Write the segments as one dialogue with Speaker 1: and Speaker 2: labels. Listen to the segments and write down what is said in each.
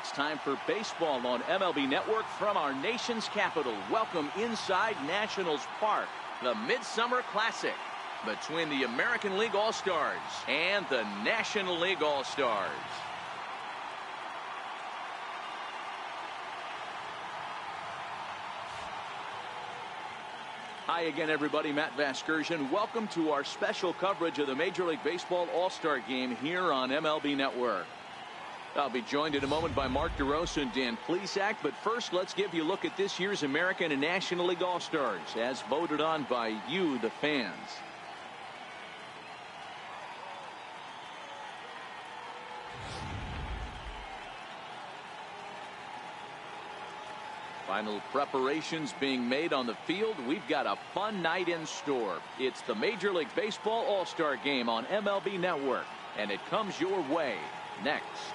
Speaker 1: It's time for baseball on MLB Network from our nation's capital. Welcome inside Nationals Park, the Midsummer Classic between the American League All-Stars and the National League All-Stars. Hi again, everybody. Matt Vasgersian. Welcome to our special coverage of the Major League Baseball All-Star Game here on MLB Network. I'll be joined in a moment by Mark DeRosa and Dan Plesac, but first let's give you a look at this year's American and National League All-Stars as voted on by you, the fans. Final preparations being made on the field. We've got a fun night in store. It's the Major League Baseball All-Star Game on MLB Network, and it comes your way next.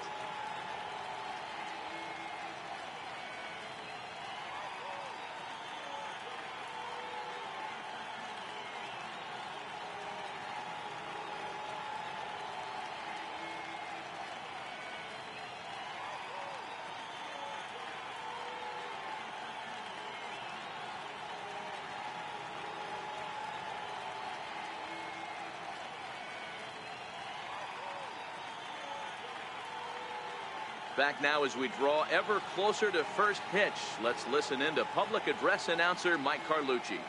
Speaker 1: Back now as we draw ever closer to first pitch. Let's listen in to public address announcer Mike Carlucci.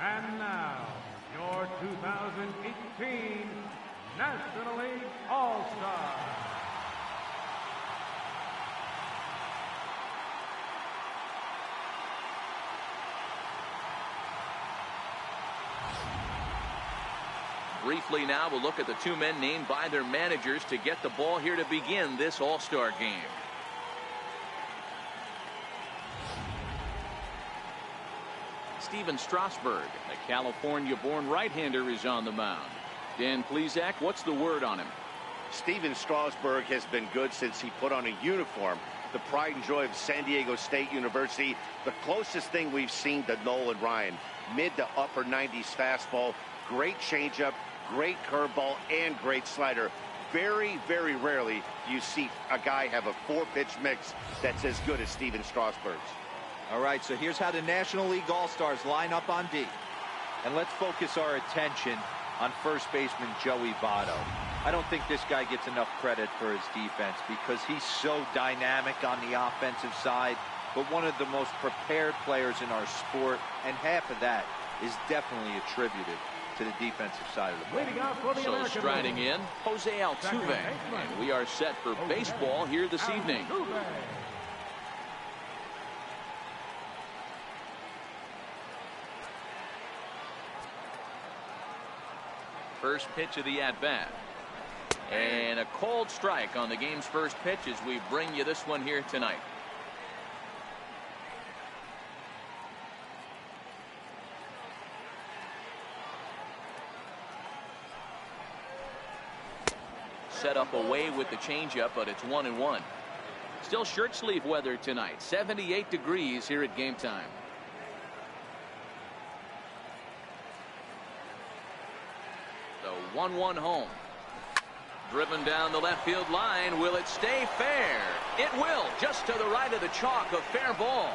Speaker 2: And now, your 2018 National League All-Stars.
Speaker 1: Briefly now, we'll look at the two men named by their managers to get the ball here to begin this All-Star game. Steven Strasburg, a California-born right-hander, is on the mound. Dan Plesac, what's the word on him?
Speaker 3: Steven Strasburg has been good since he put on a uniform. The pride and joy of San Diego State University, the closest thing we've seen to Nolan Ryan. Mid to upper 90s fastball, great changeup, great curveball, and great slider. Very, very rarely do you see a guy have a four-pitch mix that's as good as Steven Strasburg's.
Speaker 4: All right, so here's how the National League All-Stars line up on D. And let's focus our attention on first baseman Joey Votto. I don't think this guy gets enough credit for his defense because he's so dynamic on the offensive side, but one of the most prepared players in our sport, and half of that is definitely attributed to the defensive side of the ball.
Speaker 1: So striding in, Jose Altuve, and we are set for baseball here this evening. First pitch of the at-bat. And a cold strike on the game's first pitch as we bring you this one here tonight. Set up away with the changeup, but it's 1-1. Still shirt sleeve weather tonight. 78 degrees here at game time. The 1-1 home. Driven down the left field line. Will it stay fair? It will. Just to the right of the chalk, a fair ball.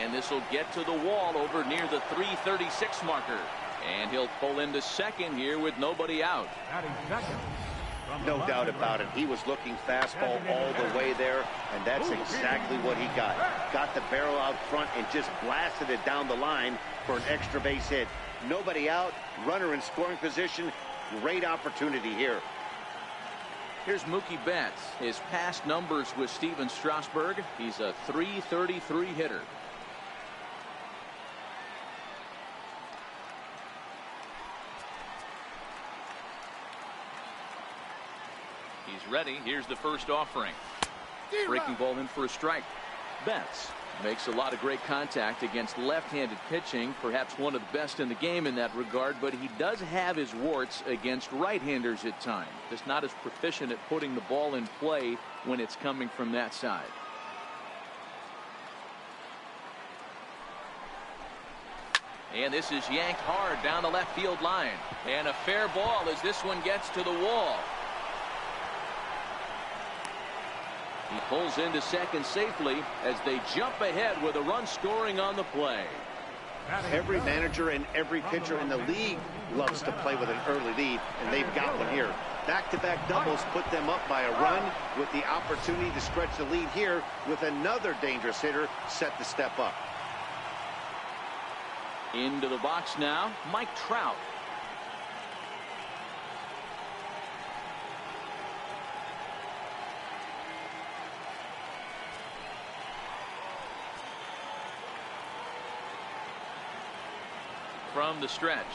Speaker 1: And this will get to the wall over near the 336 marker. And he'll pull into second here with nobody out.
Speaker 3: No doubt about it. He was looking fastball all the way there, and that's exactly what he got. Got the barrel out front and just blasted it down the line for an extra base hit. Nobody out, runner in scoring position. Great opportunity here.
Speaker 1: Here's Mookie Betts. His past numbers with Steven Strasburg. He's a .333 hitter. He's ready. Here's the first offering. Breaking ball in for a strike. Betts makes a lot of great contact against left-handed pitching, perhaps one of the best in the game in that regard, but he does have his warts against right-handers at times. Just not as proficient at putting the ball in play when it's coming from that side. And this is yanked hard down the left field line. And a fair ball as this one gets to the wall. He pulls into second safely as they jump ahead with a run scoring on the play.
Speaker 3: Every manager and every pitcher in the league loves to play with an early lead, and they've got one here. Back-to-back doubles put them up by a run with the opportunity to stretch the lead here with another dangerous hitter set to step up.
Speaker 1: Into the box now, Mike Trout. From the stretch.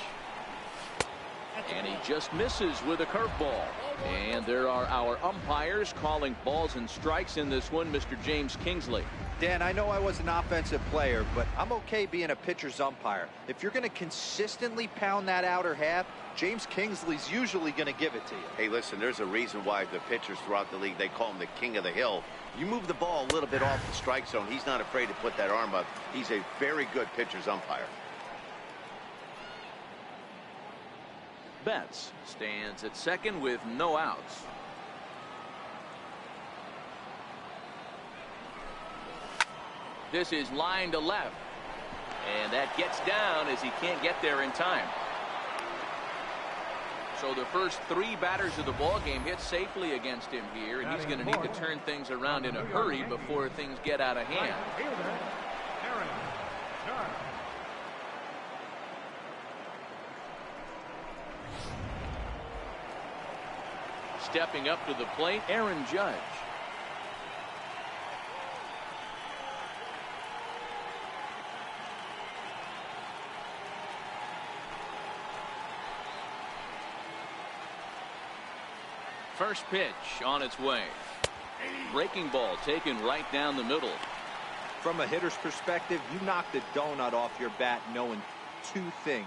Speaker 1: And he just misses with a curveball. And there are our umpires calling balls and strikes in this one, Mr. James Kingsley.
Speaker 4: Dan, I know I was an offensive player, but I'm okay being a pitcher's umpire. If you're going to consistently pound that outer half, James Kingsley's usually going to give it to you.
Speaker 3: Hey, listen, there's a reason why the pitchers throughout the league, they call him the king of the hill. You move the ball a little bit off the strike zone, he's not afraid to put that arm up. He's a very good pitcher's umpire.
Speaker 1: Betts stands at second with no outs. This is line to left, and that gets down as he can't get there in time. So the first three batters of the ball game hit safely against him here, and he's going to need to turn things around in a hurry before things get out of hand. Stepping up to the plate, Aaron Judge. First pitch on its way. Breaking ball taken right down the middle.
Speaker 4: From a hitter's perspective, you knock the donut off your bat knowing two things.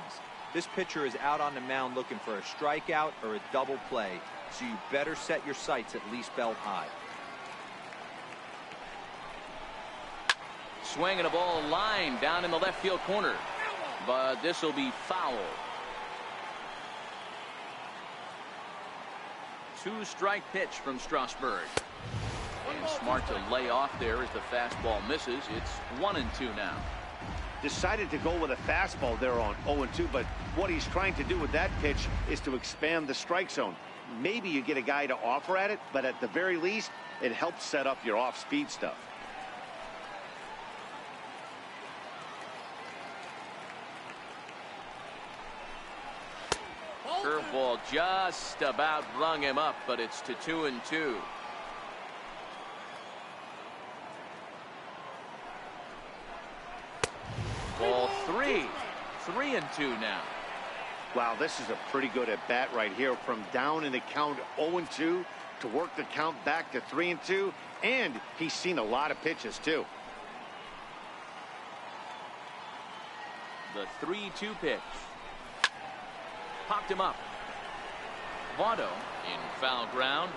Speaker 4: This pitcher is out on the mound looking for a strikeout or a double play, so you better set your sights at least belt high.
Speaker 1: Swinging a ball line down in the left field corner, but this will be foul. Two-strike pitch from Strasburg. And smart to lay off there as the fastball misses. It's 1-2 now.
Speaker 3: Decided to go with a fastball there on 0-2, but what he's trying to do with that pitch is to expand the strike zone. Maybe you get a guy to offer at it, but at the very least, it helps set up your off-speed stuff.
Speaker 1: Curveball just about rung him up, but it's to 2-2. Ball 3. 3-2 now.
Speaker 3: Wow, this is a pretty good at bat right here. From down in the count 0-2 to work the count back to 3-2, and he's seen a lot of pitches too.
Speaker 1: The 3-2 pitch. Popped him up. Votto in foul ground,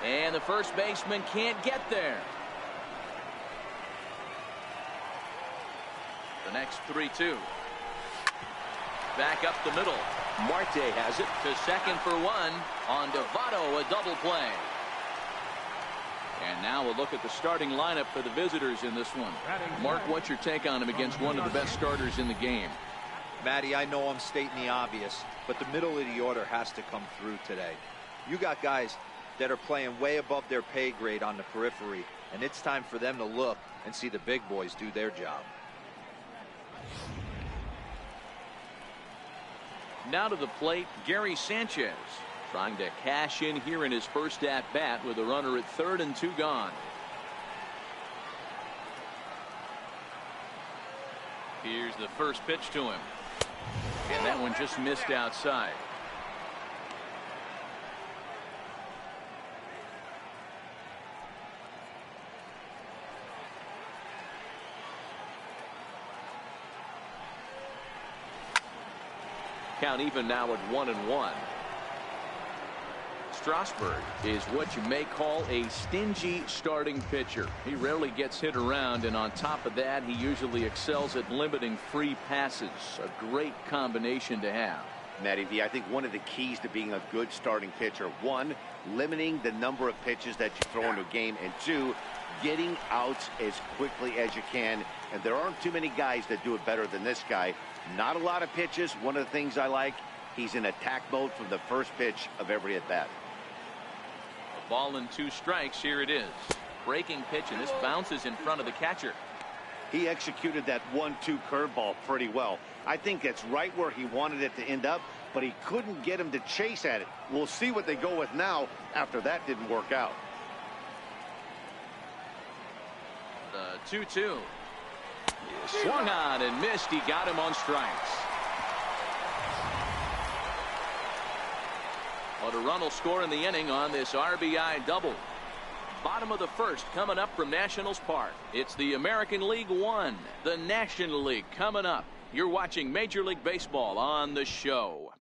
Speaker 1: and the first baseman can't get there. The next 3-2. Back up the middle. Marte has it to second for one. On to Votto, a double play. And now we'll look at the starting lineup for the visitors in this one. Mark, what's your take on him against one of the best starters in the game?
Speaker 4: Matty, I know I'm stating the obvious, but the middle of the order has to come through today. You got guys that are playing way above their pay grade on the periphery, and it's time for them to look and see the big boys do their job.
Speaker 1: Now to the plate, Gary Sanchez, trying to cash in here in his first at-bat with a runner at third and 2 gone. Here's the first pitch to him. And that one just missed outside. Count even now at 1-1. Strasburg is what you may call a stingy starting pitcher. He rarely gets hit around, and on top of that, he usually excels at limiting free passes. A great combination to have.
Speaker 3: Matty V. I think one of the keys to being a good starting pitcher, one, limiting the number of pitches that you throw into a game, and two, getting outs as quickly as you can. And there aren't too many guys that do it better than this guy. Not a lot of pitches. One of the things I like, he's in attack mode from the first pitch of every at-bat.
Speaker 1: A ball and 2 strikes. Here it is. Breaking pitch, and this bounces in front of the catcher.
Speaker 3: He executed that 1-2 curveball pretty well. I think it's right where he wanted it to end up, but he couldn't get him to chase at it. We'll see what they go with now after that didn't work out. The 2-2. Swung on and missed. He got him on strikes. Well, a run will score in the inning on this RBI double. Bottom of the first coming up from Nationals Park. It's the American League One, the National League coming up. You're watching Major League Baseball on the show.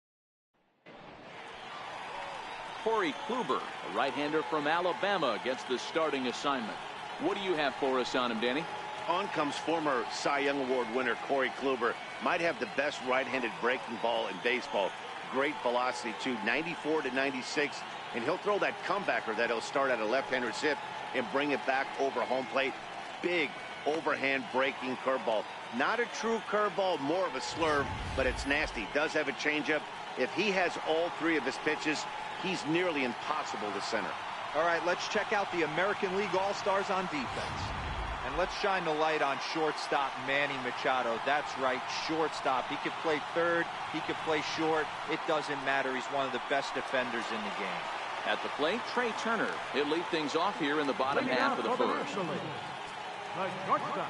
Speaker 3: Corey Kluber, a right-hander from Alabama, gets the starting assignment. What do you have for us on him, Danny? On comes former Cy Young Award winner Corey Kluber. Might have the best right-handed breaking ball in baseball. Great velocity, too, 94 to 96. And he'll throw that comebacker that he'll start at a left-hander's hip and bring it back over home plate. Big overhand breaking curveball. Not a true curveball, more of a slurve, but it's nasty. Does have a changeup. If he has all 3 of his pitches, he's nearly impossible to center.
Speaker 4: All right, let's check out the American League All-Stars on defense. And let's shine the light on shortstop Manny Machado. That's right, shortstop. He can play third. He can play short. It doesn't matter. He's one of the best defenders in the game.
Speaker 1: At the plate, Trey Turner. He'll lead things off here in the bottom half of the first.
Speaker 2: The shortstop,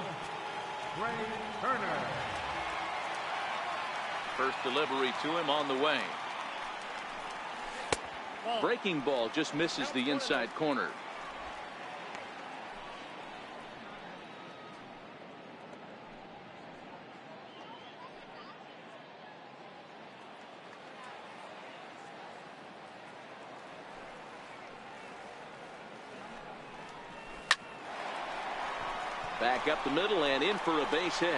Speaker 2: Trey Turner.
Speaker 1: First delivery to him on the way. Breaking ball just misses the inside corner. Back up the middle and in for a base hit.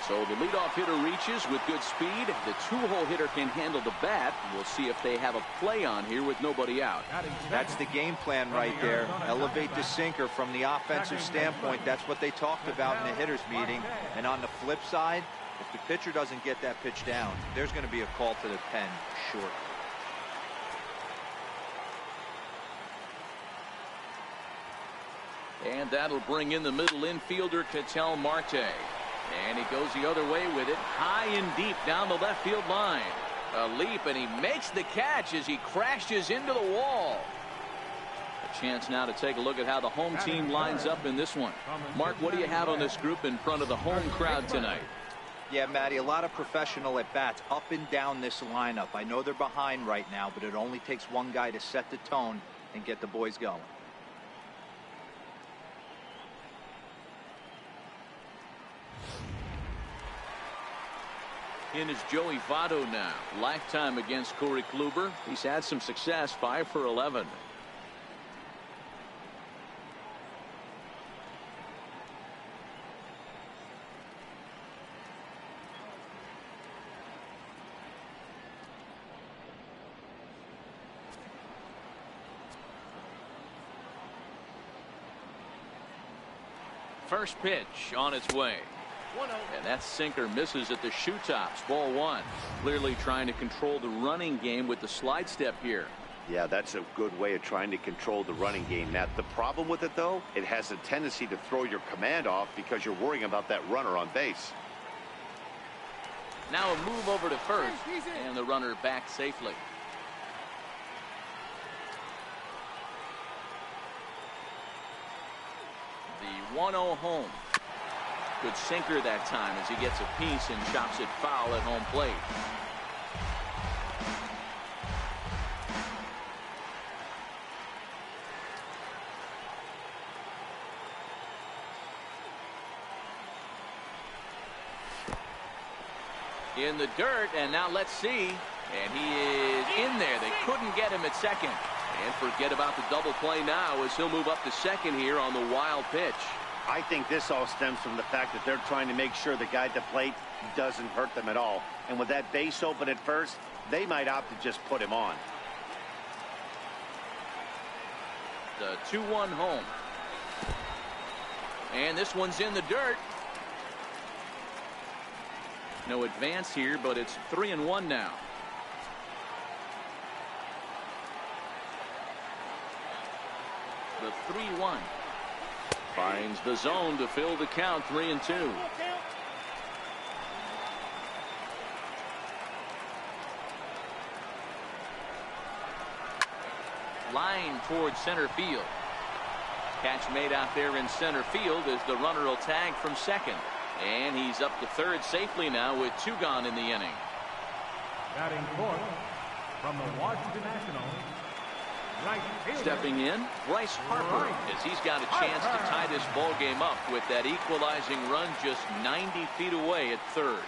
Speaker 1: So the leadoff hitter reaches with good speed. The 2-hole hitter can handle the bat. We'll see if they have a play on here with nobody out.
Speaker 4: That's the game plan right there. Elevate the sinker from the offensive standpoint. That's what they talked about in the hitters meeting. And on the flip side, if the pitcher doesn't get that pitch down, there's going to be a call to the pen short.
Speaker 1: And that'll bring in the middle infielder, Ketel Marte. And he goes the other way with it, high and deep down the left field line. A leap, and he makes the catch as he crashes into the wall. A chance now to take a look at how the home team lines up in this one. Mark, what do you have on this group in front of the home crowd tonight?
Speaker 4: Yeah, Matty, a lot of professional at-bats up and down this lineup. I know they're behind right now, but it only takes one guy to set the tone and get the boys going.
Speaker 1: In is Joey Votto now. Lifetime against Corey Kluber. He's had some success, 5 for 11. First pitch on its way. And that sinker misses at the shoe tops. Ball 1. Clearly trying to control the running game with the slide step here.
Speaker 3: Yeah, that's a good way of trying to control the running game. Now, the problem with it, though, it has a tendency to throw your command off because you're worrying about that runner on base.
Speaker 1: Now a move over to first, and the runner back safely. The 1-0 home. Good sinker that time as he gets a piece and chops it foul at home plate. In the dirt, and now let's see. And he is in there. They couldn't get him at second. And forget about the double play now as he'll move up to second here on the wild pitch.
Speaker 3: I think this all stems from the fact that they're trying to make sure the guy at the plate doesn't hurt them at all. And with that base open at first, they might opt to just put him on.
Speaker 1: The 2-1 home. And this one's in the dirt. No advance here, but it's 3-1 now. The 3-1. Finds the zone to fill the count, 3-2. Line towards center field. Catch made out there in center field as the runner will tag from second. And he's up to third safely now with 2 gone in the inning.
Speaker 2: Batting fourth from the Washington Nationals. Right fielder.
Speaker 1: Stepping in, Bryce Harper, as he's got a chance to tie this ball game up with that equalizing run just 90 feet away at third.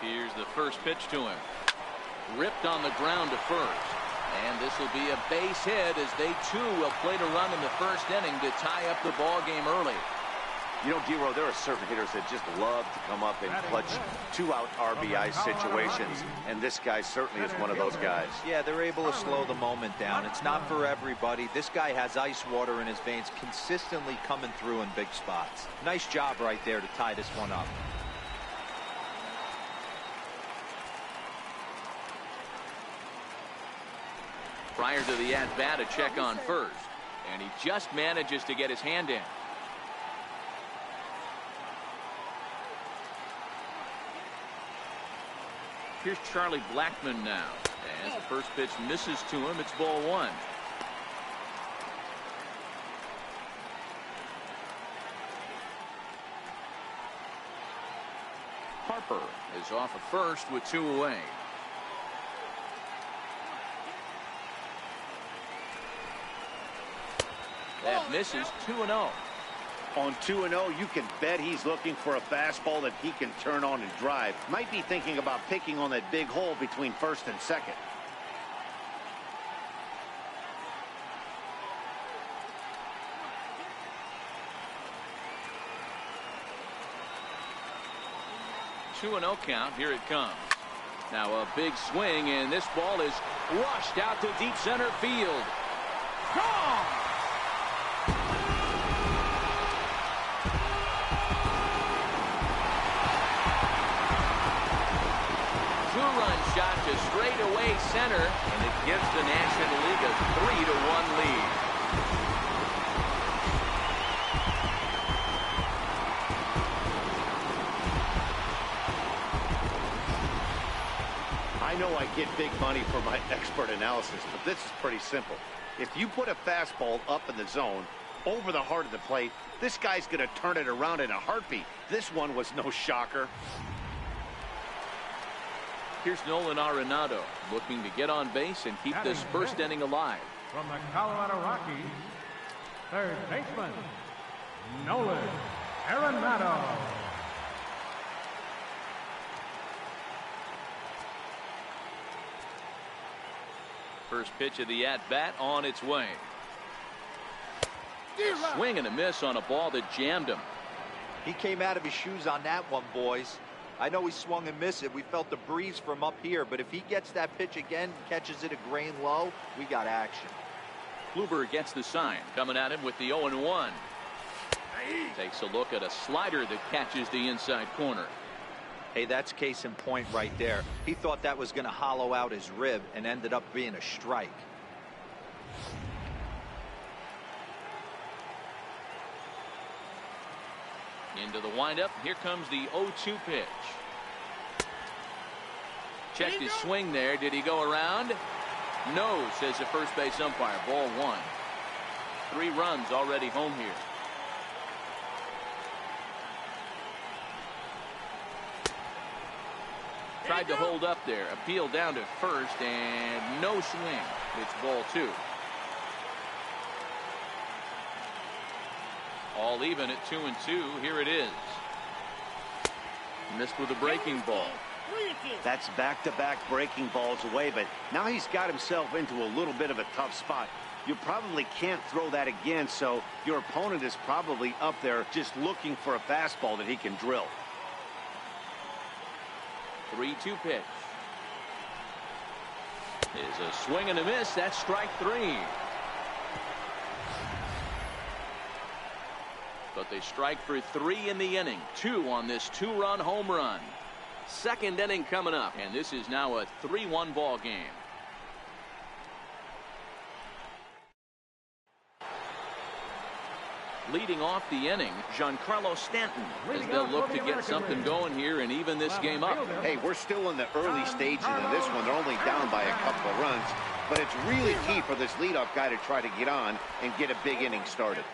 Speaker 1: Here's the first pitch to him. Ripped on the ground to first. And this will be a base hit as they too will play to run in the first inning to tie up the ball game early.
Speaker 3: You know, D-Row, there are certain hitters that just love to come up in clutch 2-out RBI situations, and this guy certainly is one of those guys.
Speaker 4: Yeah, they're able to slow the moment down. It's not for everybody. This guy has ice water in his veins, consistently coming through in big spots. Nice job right there to tie this one up.
Speaker 1: Prior to the at-bat, a check on first, and he just manages to get his hand in. Here's Charlie Blackmon now. As the first pitch misses to him, it's ball 1. Harper is off at first with 2 away. That misses. 2-0.
Speaker 3: On 2-0, you can bet he's looking for a fastball that he can turn on and drive. Might be thinking about picking on that big hole between first and second.
Speaker 1: Two and 0 count. Here it comes. Now a big swing, and this ball is rushed out to deep center field. Gone! Two-run shot to straightaway center, and it gives the National League a 3-1 lead.
Speaker 3: I know I get big money for my expert analysis, but this is pretty simple. If you put a fastball up in the zone, over the heart of the plate, this guy's going to turn it around in a heartbeat. This one was no shocker.
Speaker 1: Here's Nolan Arenado looking to get on base and keep this first inning alive.
Speaker 2: From the Colorado Rockies, third baseman, Nolan Arenado.
Speaker 1: First pitch of the at-bat on its way. Swing and a miss on a ball that jammed him.
Speaker 4: He came out of his shoes on that one, boys. I know he swung and missed it. We felt the breeze from up here, but if he gets that pitch again, catches it a grain low, we got action.
Speaker 1: Kluber gets the sign, coming at him with the 0-1. Takes a look at a slider that catches the inside corner.
Speaker 4: Hey, that's case in point right there. He thought that was going to hollow out his rib and ended up being a strike.
Speaker 1: Into the windup. Here comes the 0-2 pitch. Checked his swing there. Did he go around? No, says the first base umpire. Ball 1. 3 runs already home here. Tried to hold up there. Appeal down to first, and no swing. It's ball 2. All even at 2-2. Here it is. Missed with a breaking ball.
Speaker 3: That's back-to-back breaking balls away, but now he's got himself into a little bit of a tough spot. You probably can't throw that again, so your opponent is probably up there just looking for a fastball that he can drill.
Speaker 1: 3-2 pitch. Is a swing and a miss. That's strike 3. But they strike for 3 in the inning. 2 on this 2-run home run. Second inning coming up, and this is now a 3-1 ball game. Leading off the inning, Giancarlo Stanton, as they'll look to get something going here and even this game up.
Speaker 3: Hey, we're still in the early stages of this one. They're only down by a couple of runs, but it's really key for this leadoff guy to try to get on and get a big inning started.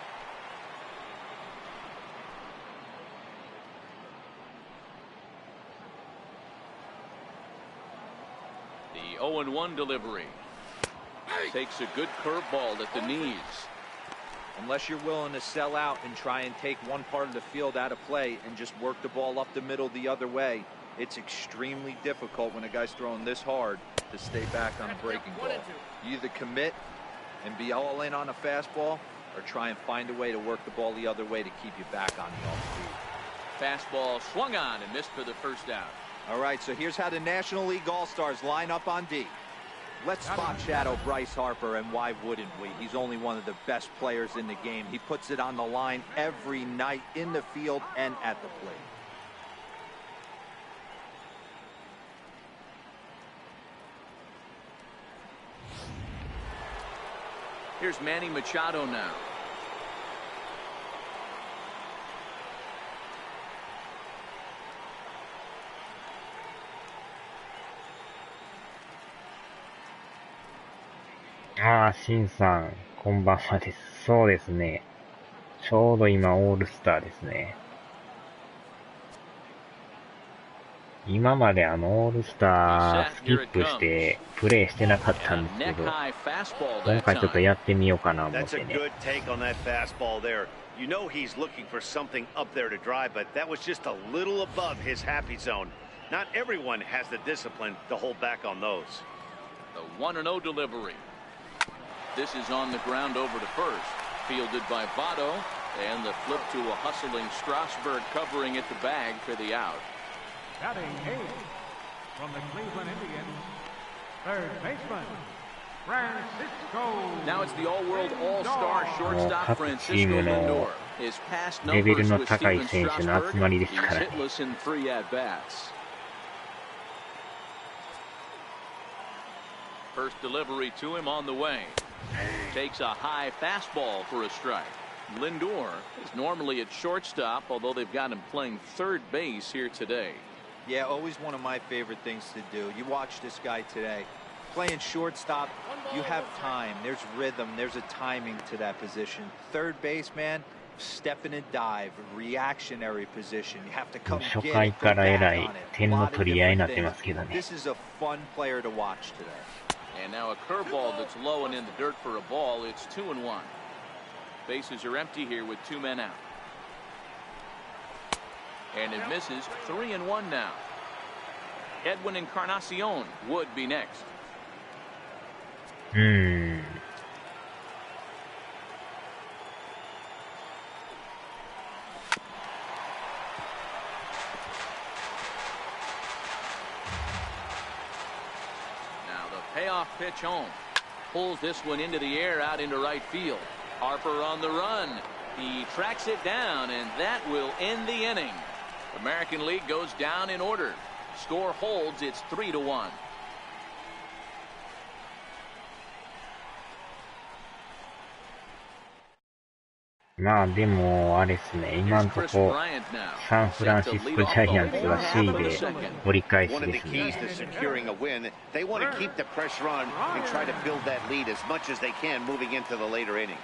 Speaker 1: The 0-1 delivery. Takes a good curveball at the knees.
Speaker 4: Unless you're willing to sell out and try and take one part of the field out of play and just work the ball up the middle the other way, it's extremely difficult when a guy's throwing this hard to stay back on a breaking ball. You either commit and be all in on a fastball or try and find a way to work the ball the other way to keep you back on the off speed.
Speaker 1: Fastball swung on and missed for the first out.
Speaker 4: All right, so here's how the National League All-Stars line up on D. Let's spot shadow Bryce Harper, and why wouldn't we? He's only one of the best players in the game. He puts it on the line every night in the field and at the plate.
Speaker 1: Here's Manny Machado now.
Speaker 5: シンさん、こんばんはです。そうですね。ちょうど今、オールスターですね。今までオールスタースキップして、プレイしてなかったんですけど、今回ちょっとやってみようかな思ってね。
Speaker 3: You know he's looking for something up there to drive, but that was just a little above his happy zone. Not everyone has the discipline to hold back on those.
Speaker 1: The 1-0 delivery. This is on the ground over to first. Fielded by Votto, and the flip to a hustling Strasburg covering at the bag for the out.
Speaker 2: Batting 8 from the Cleveland Indians, third baseman, Francisco.
Speaker 1: Now it's the all-world all-star shortstop Francisco Lindor. His past
Speaker 5: レベル
Speaker 1: numbers
Speaker 5: の
Speaker 1: with
Speaker 5: 高い
Speaker 1: Steven
Speaker 5: 選手の集まり
Speaker 1: Strasburg,
Speaker 5: です
Speaker 1: he's
Speaker 5: からね。
Speaker 1: hitless in 3 at-bats. First delivery to him on the way. Takes a high fastball for a strike. Lindor is normally at shortstop, although they've got him playing third base here today.
Speaker 4: Yeah, always one of my favorite things to do. You watch this guy today. Playing shortstop, you have time. There's rhythm. There's a timing to that position. Third base, man, step in and dive. Reactionary position. You have to come get it,
Speaker 5: 初回からえらい
Speaker 4: go back on it.
Speaker 5: 点の取り合いになってますけどね。
Speaker 4: This is a fun player to watch today.
Speaker 1: And now a curveball that's low and in the dirt for a ball. It's 2-1. Bases are empty here with 2 men out. And it misses. 3-1 now. Edwin Encarnacion would be next. Payoff pitch home. Pulls this one into the air out into right field. Harper on the run. He tracks it down, and that will end the inning. American League goes down in order. Score holds. It's 3-1.
Speaker 5: まあでも、あれですね、今のとこ、サンフランシスコジャイアンツは C で折り返しですね。
Speaker 3: They want to keep the pressure on and try to build that lead as much as they can moving into the later innings.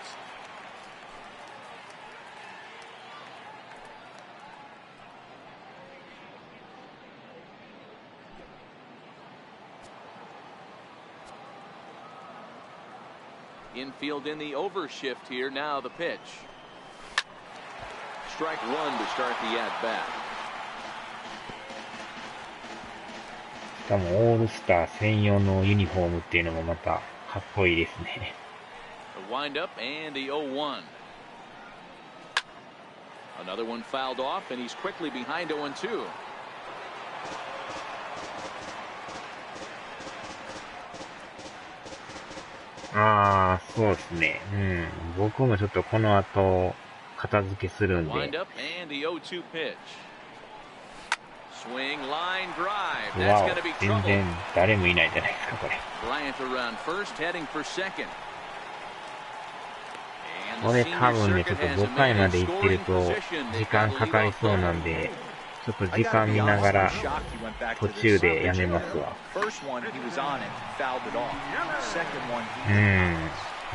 Speaker 1: Infield in the overshift here. Now the pitch. Strike one to start the at-bat.
Speaker 5: しかもオールスター専用のユニフォームっていうのもまたかっこいいですね。
Speaker 1: The windup and the 0-1. Another one fouled off, and he's quickly behind 0-2.
Speaker 5: ああ、そうですね。うん。僕もちょっとこの後、片付けするんで。
Speaker 1: Wind up and the 0-2 pitch. Swing line drive.
Speaker 5: わ
Speaker 1: That's
Speaker 5: お、
Speaker 1: going to be
Speaker 5: 全
Speaker 1: trouble.
Speaker 5: 然誰もいないじゃないですか、これ。
Speaker 1: Bryant around first, heading for second.
Speaker 5: これ多分ね、ちょっと5回まで行ってると、時間かかりそうなんで、ちょっと時間見ながら、途中でやめますわ。ほ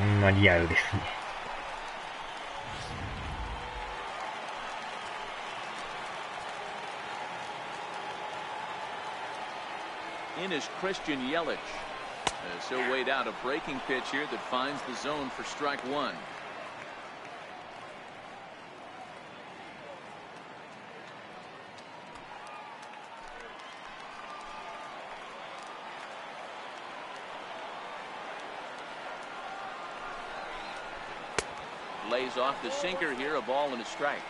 Speaker 5: んまリアルですね。
Speaker 1: In is Christian Yelich. So wait out a breaking pitch here that finds the zone for strike one. Lays off the sinker here, a ball and a strike.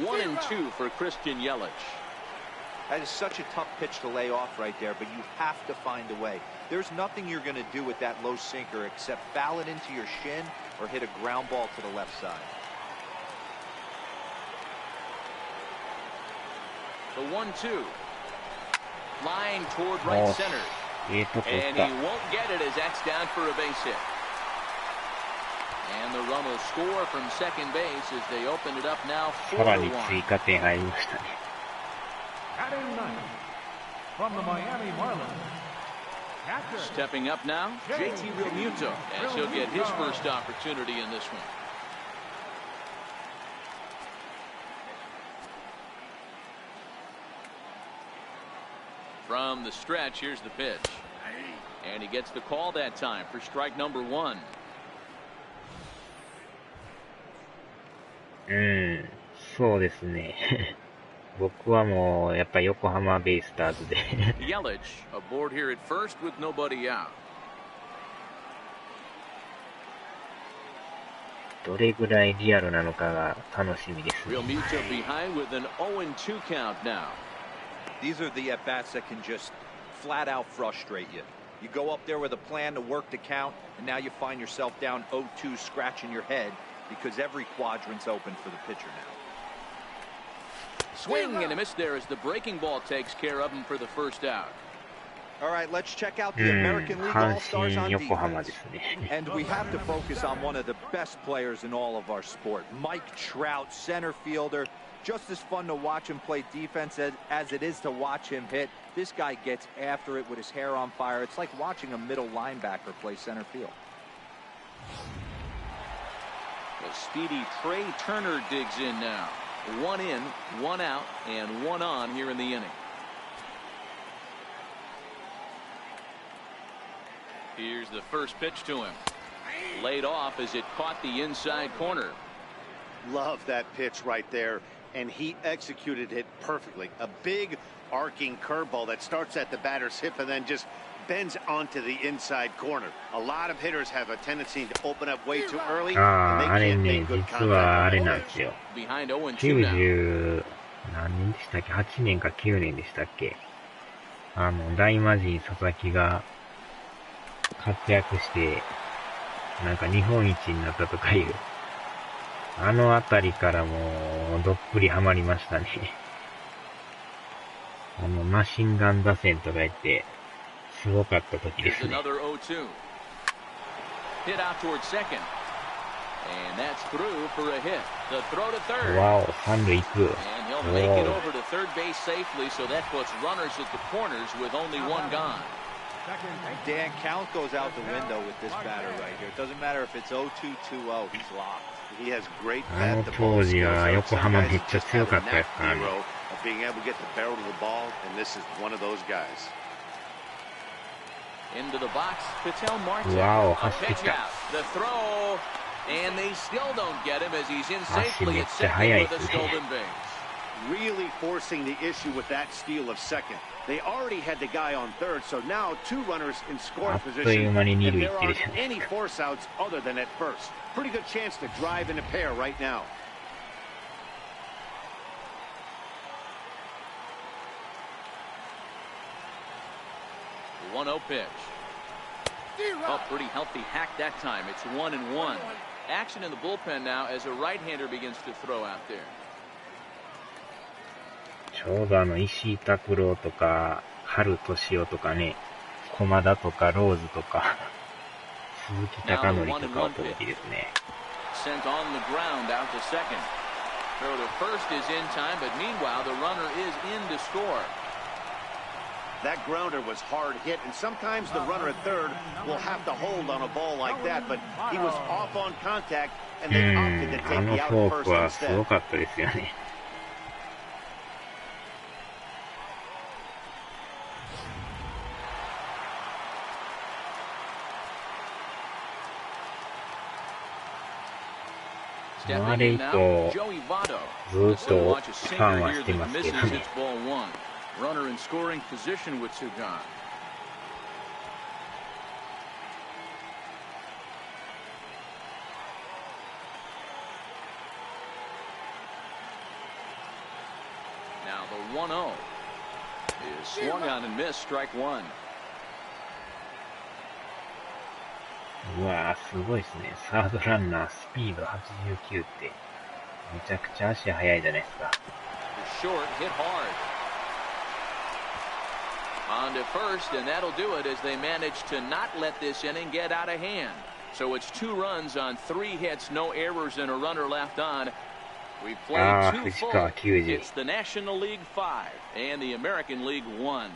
Speaker 1: One and two for Christian Yelich.
Speaker 4: That is such a tough pitch to lay off right there, but you have to find a way. There's nothing you're going to do with that low sinker except foul it into your shin or hit a ground ball to the left side.
Speaker 1: The 1-2. Flying toward right center. And he won't get it as that's down for a base hit. And the run will score from second base as they open it up now
Speaker 5: さらに
Speaker 1: 4-1.
Speaker 5: 追加点入りましたね。
Speaker 2: Batting ninth, from the Miami Marlins, catcher.
Speaker 1: Stepping up now, JT Realmuto, as he'll get his first opportunity in this one. From the stretch, here's the pitch. And he gets the call that time for strike number one.
Speaker 5: そうですね。僕はもうやっぱり横浜ベイスターズで。
Speaker 1: Yelich aboard here at first with nobody out.
Speaker 5: どれぐらいリアルなのかが楽しみですね。
Speaker 1: Realmuto behind with an 0-2 count now.
Speaker 4: These are the at-bats that can just flat out frustrate you. You go up there with a plan to work the count, and now you find yourself down 0-2 scratching your head because every quadrant's open for the pitcher now.
Speaker 1: Swing and a miss there as the breaking ball takes care of him for the first out.
Speaker 4: All right, let's check out the American League All-Stars on defense. And we have to focus on one of the best players in all of our sport, Mike Trout, center fielder. Just as fun to watch him play defense as it is to watch him hit. This guy gets after it with his hair on fire. It's like watching a middle linebacker play center field.
Speaker 1: The speedy Trey Turner digs in now. One in, one out, and one on here in the inning. Here's the first pitch to him. Laid off as it caught the inside corner.
Speaker 3: Love that pitch right there, and he executed it perfectly. A big arcing curveball that starts at the batter's hip and then just bends onto the inside corner. A lot of hitters have a tendency to open up way too early, and they can't make good contact.
Speaker 1: Behind 0-2 now.
Speaker 5: 90何年でしたっけ ?8 年か9年でしたっけ大魔神佐々木が活躍して、なんか日本一になったとかいう、あのあたりからもうどっぷりハマりましたね。マシンガン打線とか言って、すごかった時ですね。
Speaker 1: Another 0-2. Hit out towards second. And that's through for a hit. The throw to third.
Speaker 5: わお、三塁行く。
Speaker 1: And he'll make it over to third base safely, so that puts runners at the corners with only one gone.
Speaker 4: Dan, count goes out the window with this batter right here. It doesn't matter if it's 0-2, 2-0. He's locked.
Speaker 3: He has great
Speaker 5: 当時は横浜めっちゃ強かったですからね。
Speaker 3: being able to get the barrel to the ball, and this is one of those guys.
Speaker 1: Into the box, Patel Marte.
Speaker 5: Wow,
Speaker 1: a pitch out. The throw, and they still don't get him as he's in safely at second with a stolen base.
Speaker 3: Really forcing the issue with that steal of second. They already had the guy on third, so now two runners in scoring position, and there aren't any force outs other than at first. Pretty good chance to drive in a pair right now.
Speaker 1: 1-0 pitch. Oh, pretty healthy hack that time. It's 1-1. Action in the bullpen now as a right-hander begins to throw out there.
Speaker 5: ちょうど石井拓郎とか、春俊夫とかね、駒田とかローズとか、鈴木貴則とかを取る時ですね。
Speaker 1: Sent on the ground out to second. Throw to first is in time, but meanwhile the runner is in to score.
Speaker 3: That grounder was hard hit, and sometimes the runner at third will have to hold on a ball like that, but he was off on contact, and they opted to take the out first instead.
Speaker 5: フォークはすごかったですよね。あれ以降、ずっとファンはしてますけどね。
Speaker 1: Runner in scoring position with two gone. Now the 1-0 is swung on and missed, strike one.
Speaker 5: うわー、すごいですね。サードランナースピード89って、めちゃくちゃ足速いじゃないですか。
Speaker 1: Short hit hard. On to first, and that'll do it as they manage to not let this inning get out of hand. So it's 2 runs on 3 hits, no errors, and a runner left on. We've played 2 full. It's the National League 5 and the American League 1.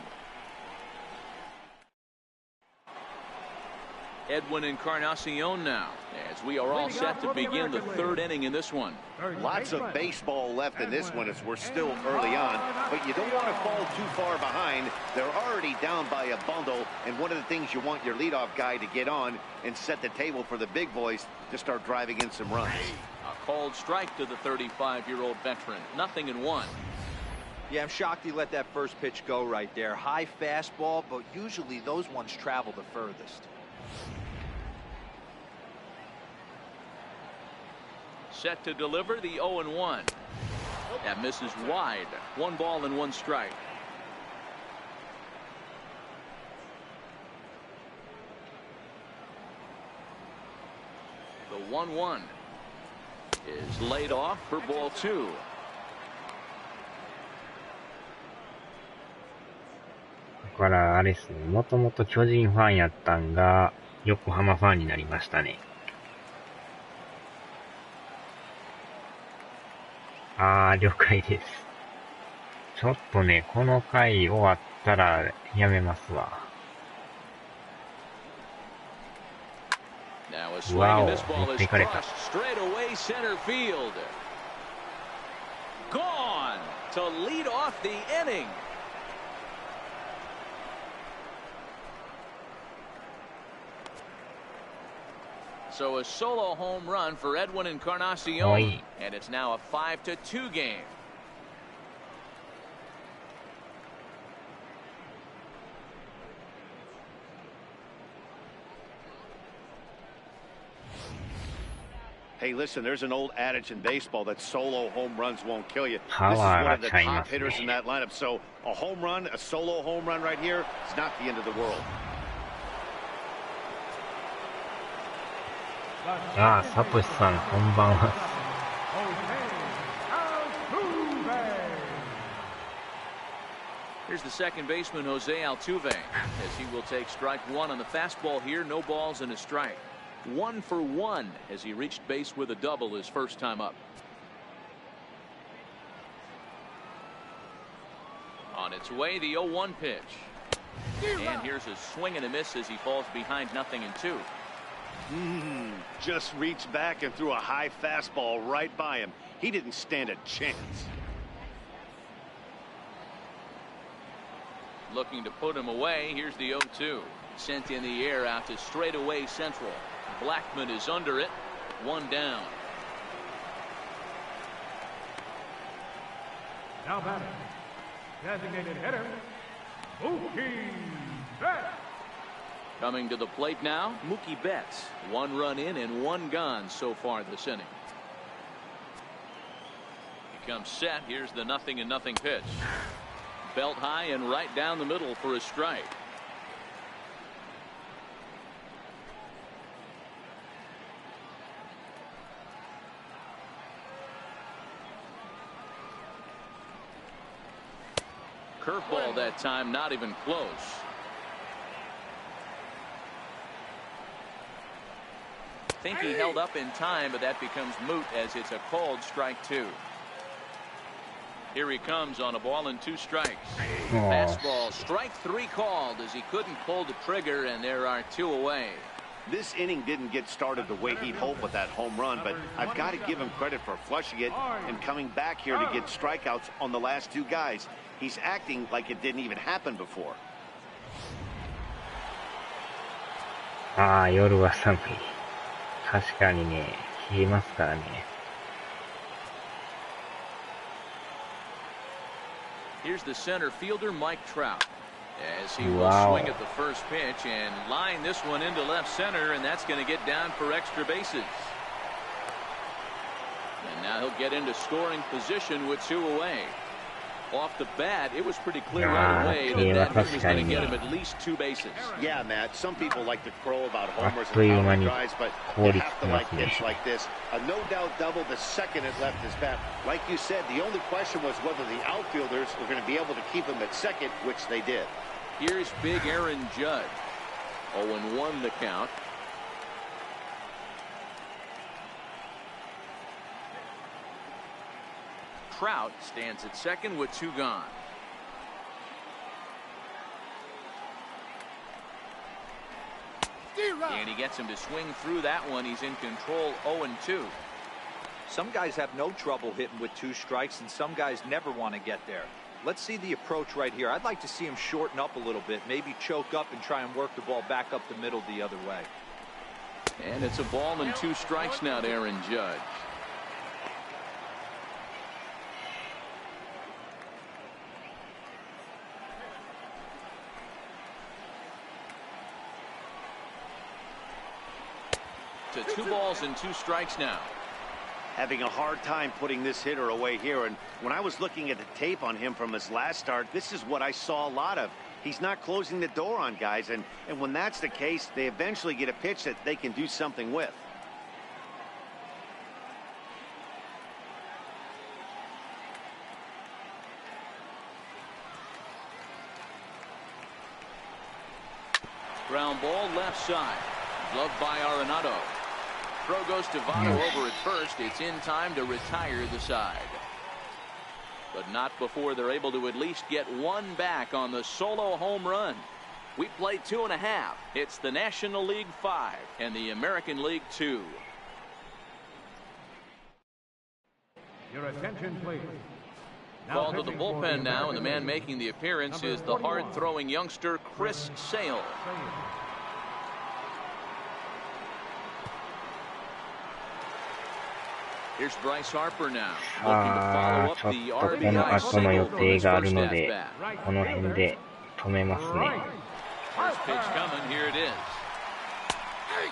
Speaker 1: Edwin Encarnacion now, as we are all set to begin the 3rd inning in this one.
Speaker 3: Lots of baseball left in this one as we're still early on, but you don't want to fall too far behind. They're already down by a bundle, and one of the things you want your leadoff guy to get on and set the table for the big boys to start driving in some runs.
Speaker 1: A called strike to the 35-year-old veteran. 0-1.
Speaker 4: Yeah, I'm shocked he let that first pitch go right there. High fastball, but usually those ones travel the furthest.
Speaker 1: Set to deliver the 0-1. That misses wide. 1 ball and 1 strike. The 1-1 is laid off for ball 2.
Speaker 5: だからあれですね、もともと巨人ファンやったんが横浜ファンになりましたね。了解です。ちょっとね、この回終わったらやめますわ。わお、持っていかれた。
Speaker 1: Gone to lead off the inning. So a solo home run for Edwin Encarnacion, and it's now a 5-2 game.
Speaker 3: Hey, listen, there's an old adage in baseball that solo home runs won't kill you. This is one of the top hitters in that lineup. So a home run, a solo home run right here, is not the end of the world.
Speaker 5: サトシさん、こんばんは。
Speaker 1: Here's the second baseman, Jose Altuve, as he will take strike 1 on the fastball here. No balls and a strike. 1 for 1 as he reached base with a double his first time up. On its way, the 0-1 pitch. And here's a swing and a miss as he falls behind 0-2.
Speaker 3: Just reached back and threw a high fastball right by him. He didn't stand a chance.
Speaker 1: Looking to put him away. Here's the 0-2. Sent in the air out to straightaway central. Blackman is under it. One down.
Speaker 2: Now batting, designated hitter, Mookie Betts.
Speaker 1: Coming to the plate now, Mookie Betts. One run in and one gone so far this inning. He comes set. Here's the 0-0 pitch. Belt high and right down the middle for a strike. Curveball that time, not even close. Think he held up in time, but that becomes moot as it's a called strike 2. Here he comes on a ball and 2 strikes. Fastball, strike 3 called as he couldn't pull the trigger, and there are 2 away.
Speaker 3: This inning didn't get started the way he'd hoped with that home run, but I've got to give him credit for flushing it and coming back here to get strikeouts on the last 2 guys. He's acting like it didn't even happen before.
Speaker 5: ああ、夜は寒い。確かにね、冷えますからね。
Speaker 1: Here's the center fielder, Mike Trout, as he will swing at the first pitch and line this one into left center, and that's going to get down for extra bases. And now he'll get into scoring position with 2 away. Off the bat, it was pretty clear right away that hit was going to get him at least 2 bases.
Speaker 3: Yeah, Matt, some people like to crow about homers and power drives, but you have to like hits like this. A no-doubt double the second it left his bat. Like you said, the only question was whether the outfielders were going to be able to keep him at second, which they did.
Speaker 1: Here's big Aaron Judge. 0-1 the count. Trout stands at second with 2 gone. And he gets him to swing through that one. He's in control. 0-2.
Speaker 4: Some guys have no trouble hitting with 2 strikes, and some guys never want to get there. Let's see the approach right here. I'd like to see him shorten up a little bit, maybe choke up and try and work the ball back up the middle the other way.
Speaker 1: And it's a ball and 2 strikes now to Aaron Judge. To 2 balls and 2 strikes now.
Speaker 3: Having a hard time putting this hitter away here, and when I was looking at the tape on him from his last start, this is what I saw a lot of. He's not closing the door on guys, and when that's the case, they eventually get a pitch that they can do something with.
Speaker 1: Ground ball left side. Gloved by Arenado. Throw goes to Votto over at first. It's in time to retire the side. But not before they're able to at least get 1 back on the solo home run. We play 2.5. It's the National League 5 and the American League 2.
Speaker 2: Your attention, please.
Speaker 1: Called to the bullpen now, and the man making the appearance is the hard-throwing youngster Chris Sale. Here's Bryce Harper now.
Speaker 5: ちょっとこの後の予定があるので、この辺で止めますね。
Speaker 1: First pitch coming, here it is.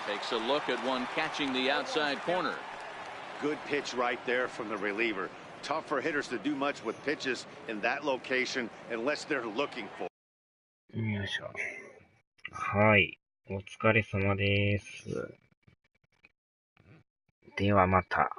Speaker 1: Takes a look at one catching the outside corner.
Speaker 3: Good pitch right there from the reliever. Tough for hitters to do much with pitches in that location unless they're looking for.
Speaker 5: よいしょ。はい。お疲れ様です。ではまた。